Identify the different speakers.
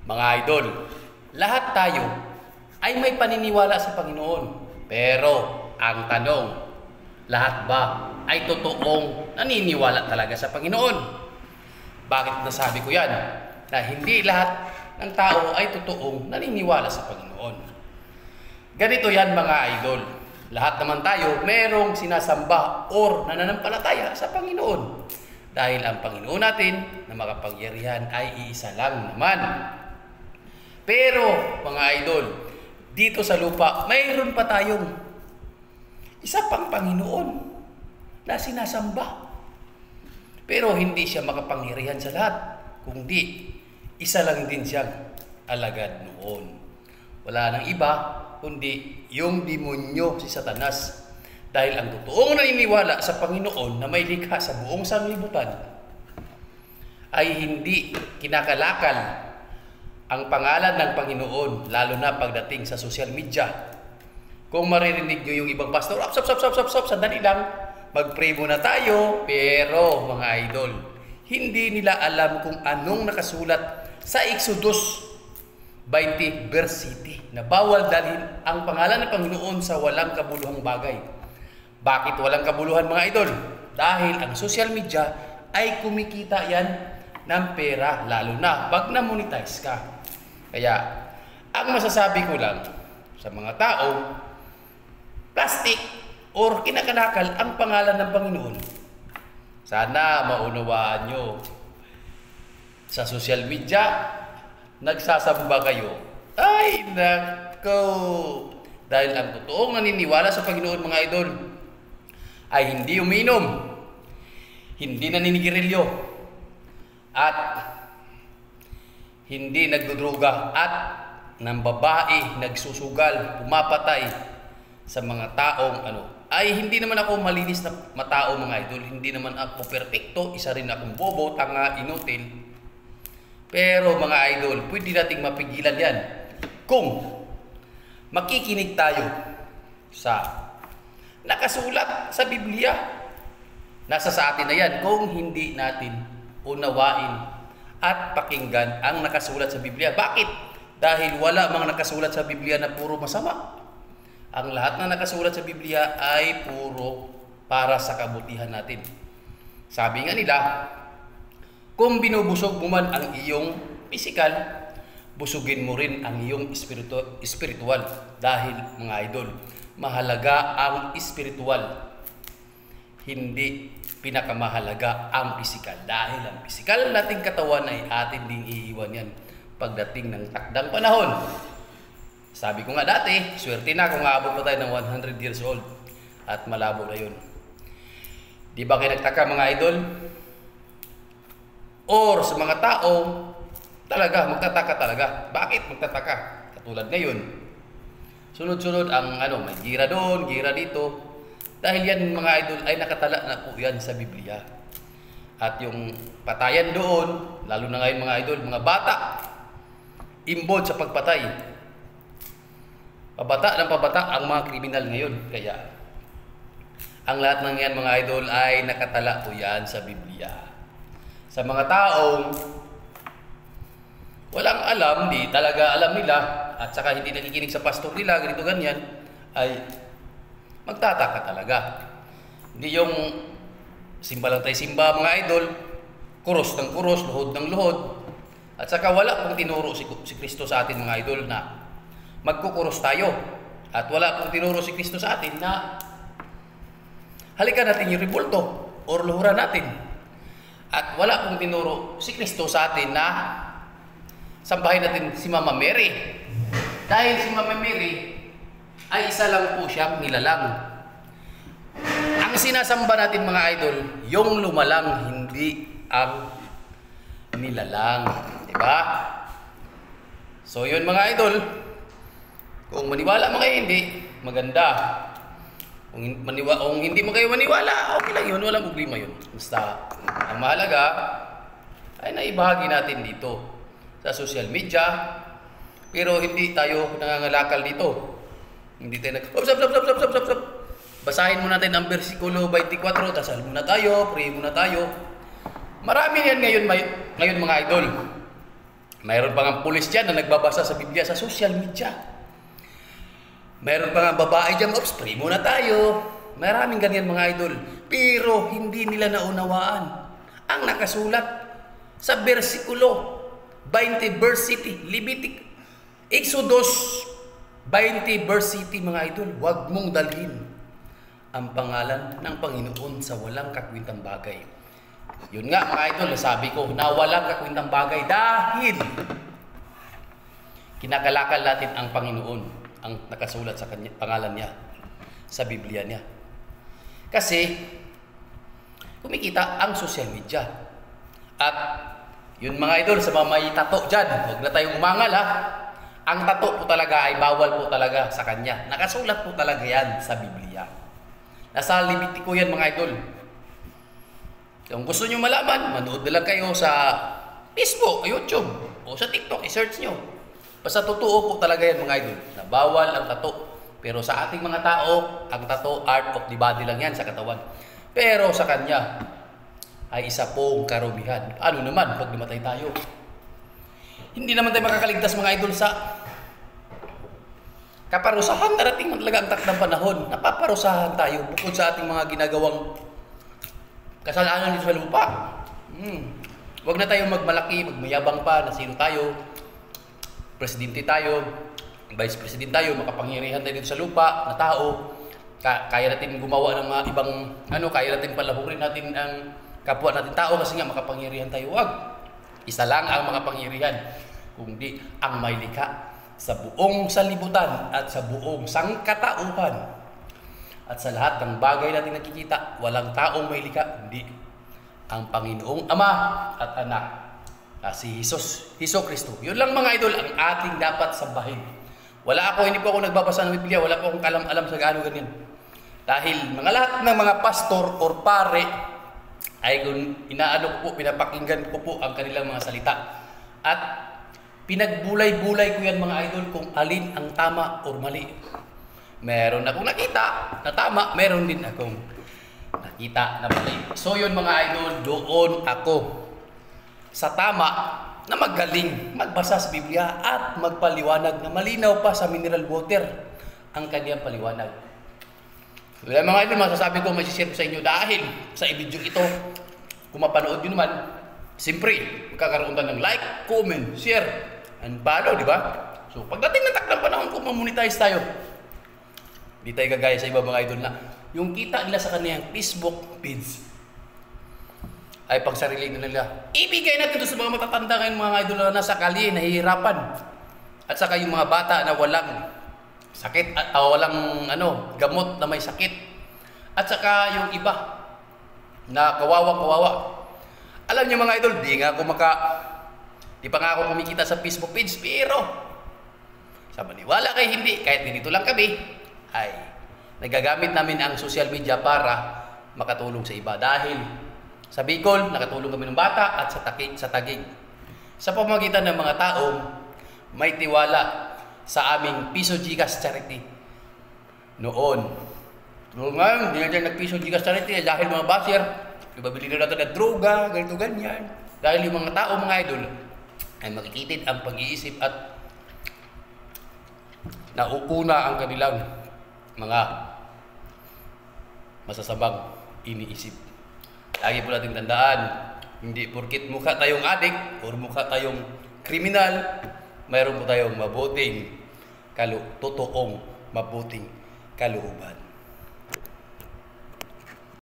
Speaker 1: Mga idol, lahat tayo ay may paniniwala sa Panginoon. Pero ang tanong, lahat ba ay totoong naniniwala talaga sa Panginoon? Bakit nasabi ko yan? Na hindi lahat ng tao ay totoong naniniwala sa Panginoon. Ganito yan mga idol. Lahat naman tayo merong sinasamba or nananampalataya sa Panginoon. Dahil ang Panginoon natin na makapangyarihan ay iisa lang naman. Pero mga idol, dito sa lupa, mayroon pa tayong isa pang Panginoon na sinasamba. Pero hindi siya makapangyarihan sa lahat, kundi isa lang din siyang alagad noon. Wala nang iba, kundi yung demonyo si Satanas. Dahil ang totoong naniniwala sa Panginoon na may likha sa buong sanglibutan ay hindi kinakalakal ang pangalan ng Panginoon, lalo na pagdating sa social media. Kung maririnig nyo yung ibang pastor, sandali lang, mag-pray muna tayo. Pero mga idol, hindi nila alam kung anong nakasulat sa Exodus 20 verse 7 na bawal dalhin ang pangalan ng Panginoon sa walang kabuluhang bagay. Bakit walang kabuluhan mga idol? Dahil ang social media ay kumikita yan ng pera, lalo na pag na-monetize ka. Kaya, ang masasabi ko lang sa mga tao, plastic or kinakalakal ang pangalan ng Panginoon. Sana maunawaan nyo. Sa social media, nagsasamba kayo. Ay, nako! Dahil ang totoong naniniwala sa Panginoon mga idol ay hindi uminom, hindi naninigirilyo, at hindi nagdudruga, at ng babae nagsusugal, pumapatay sa mga taong ay hindi naman ako malinis na matao mga idol, hindi naman ako perpekto, isa rin akong bobo, tanga, inutil. Pero mga idol, pwede nating mapigilan yan kung makikinig tayo sa nakasulat sa Biblia. Nasa sa atin na yan kung hindi natin unawain at pakinggan ang nakasulat sa Biblia. Bakit? Dahil wala mang nakasulat sa Biblia na puro masama. Ang lahat na nakasulat sa Biblia ay puro para sa kabutihan natin. Sabi nga nila, kung binubusog mo man ang iyong pisikal, busugin mo rin ang iyong spiritual. Dahil mga idol, mahalaga ang spiritual. Hindi pinakamahalaga ang pisikal. Dahil ang pisikal nating katawan ay atin ding iiwan yan pagdating ng takdang panahon. Sabi ko nga dati, swerte na kung aabot pa tayo ng 100 years old. At malabo na yun. Di ba kayo nagtaka mga idol? Or sa mga tao, talaga, magtataka talaga. Bakit magtataka? Katulad ngayon, sunod-sunod ang may gira doon, gira dito. Dahil yan mga idol ay nakatala na po yan sa Biblia. At yung patayan doon, lalo na ngayon mga idol, mga bata, involved sa pagpatay. Pabata ng pabata ang mga kriminal ngayon. Kaya, ang lahat ng yan mga idol ay nakatala po yan sa Biblia. Sa mga taong walang alam, di talaga alam nila, at saka hindi nakikinig sa pastor nila, ganito ganyan, ay magtataka talaga. Hindi yung simba lang tayo simba mga idol, kuros ng kuros, luhod ng luhod, at saka wala pong tinuro si Kristo sa atin mga idol na magkukuros tayo. At wala pong tinuro si Kristo sa atin na halikan natin yung ribulto or luhuran natin. At wala pong tinuro si Kristo sa atin na sambahin natin si Mama Mary. Dahil si Mama Mary ay isa lang po siyang nilalang. Ang sinasamba natin mga idol, yung lumalang, hindi ang nilalang. Diba? So yun mga idol, kung maniwala mga hindi, maganda. Kung hindi mo kayo maniwala, okay lang yun, walang problema yun. Basta, ang mahalaga ay naibahagi natin dito sa social media, pero hindi tayo nangangalakal dito. Hindi tayo basahin muna natin ang versikulo 24, dasal muna tayo, pray muna tayo. Marami yan ngayon mga idol. Mayroon pa nga pulis dyan na nagbabasa sa Biblia sa social media. Mayroon pa nga babae dyan, oops, pray muna tayo. Maraming ganyan mga idol. Pero hindi nila naunawaan ang nakasulat sa versikulo 20 verse city, Levitic, Exodus 20 verse city mga idol. Huwag mong dalhin ang pangalan ng Panginoon sa walang kakwintang bagay. Yun nga mga idol, nasabi ko na walang kakwintang bagay dahil kinakalakal natin ang Panginoon, ang nakasulat sa kanya, pangalan niya sa Biblia niya. Kasi kumikita ang social media. At yun mga idol, sa mga may tato dyan, huwag na tayong umangal ha. Ang tato po talaga ay bawal po talaga sa kanya. Nakasulat po talaga yan sa Biblia. Nasa Levitico yan mga idol. Kung gusto nyo malaman, manood na lang kayo sa Facebook, YouTube, o sa TikTok, i-search nyo. Basta totoo po talaga yan mga idol, na bawal ang tato. Pero sa ating mga tao, ang tato, art of the body lang yan sa katawan. Pero sa kanya, ay isa pong karumihan. Ano naman pag namatay tayo? Hindi naman tayo makakaligtas mga idol sa kaparusahan. Darating man talaga ang takdang panahon. Napaparusahan tayo bukod sa ating mga ginagawang kasalanan dito sa lupa. Huwag na tayong magmalaki, magmayabang pa na sino tayo. Presidente tayo, vice president tayo, makapangyarihan tayo dito sa lupa na tao. Kaya natin gumawa ng mga ibang kaya natin palahurin natin ang kapwa natin tao kasi nga makapangyarihan tayo. Huwag. Isa lang ang makapangyarihan, kundi ang may likha sa buong sanlibutan at sa buong sangkatauhan. At sa lahat ng bagay natin nakikita, walang taong may likha, hindi ang Panginoong Ama at Anak na si Hesus Kristo. Yun lang mga idol ang ating dapat sambahin. Hindi po ako nagbabasa ng Biblia, wala po akong alam sa gaano ganyan. Dahil lahat ng mga pastor or pare ay kung pinapakinggan ko po ang kanilang mga salita. At pinagbulay-bulay ko yan mga idol kung alin ang tama or mali. Meron akong nakita na tama, meron din akong nakita na mali. So yun mga idol, doon ako sa tama na magaling magbasa sa Biblia at magpaliwanag na malinaw pa sa mineral water ang kanyang paliwanag. Kaya mga idol, masasabi ko, masishare ko sa inyo dahil sa video ito, kung mapanood nyo naman, siyempre, magkakaroon tayo ng like, comment, share, and follow, di ba? So, pagdating ng takdang panahon, kung mamonetize tayo, di tayo gagaya sa iba mga idol na yung kita nila sa kanilang Facebook page ay pagsarili nila. Ibigay natin ito sa mga matatanda ngayon mga idol na nasa kali, nahihirapan. At saka yung mga bata na walang sakit at walang gamot na may sakit. At saka yung iba na kawawa. Alam niyo mga idol, di pa nga ako kumikita sa Facebook page, pero sa maniwala kay hindi, kahit dito lang kami, ay nagagamit namin ang social media para makatulong sa iba. Dahil sa Bicol, nakatulong kami ng bata at sa Taguig. Sa pamamagitan ng mga taong may tiwala sa aming Piso Gigas Charity. Noon ngayon, hindi na dyan nag-Piso Gigas Charity dahil mga basher, ibabili na natin ng droga, ganito ganyan. Dahil yung mga tao, mga idol, ay makikitid ang pag-iisip at nauuna ang kanilang mga masasabang iniisip. Lagi po natin tandaan, hindi porkit mukha tayong adik o mukha tayong kriminal, mayroon po tayong totoong mabuting kalooban.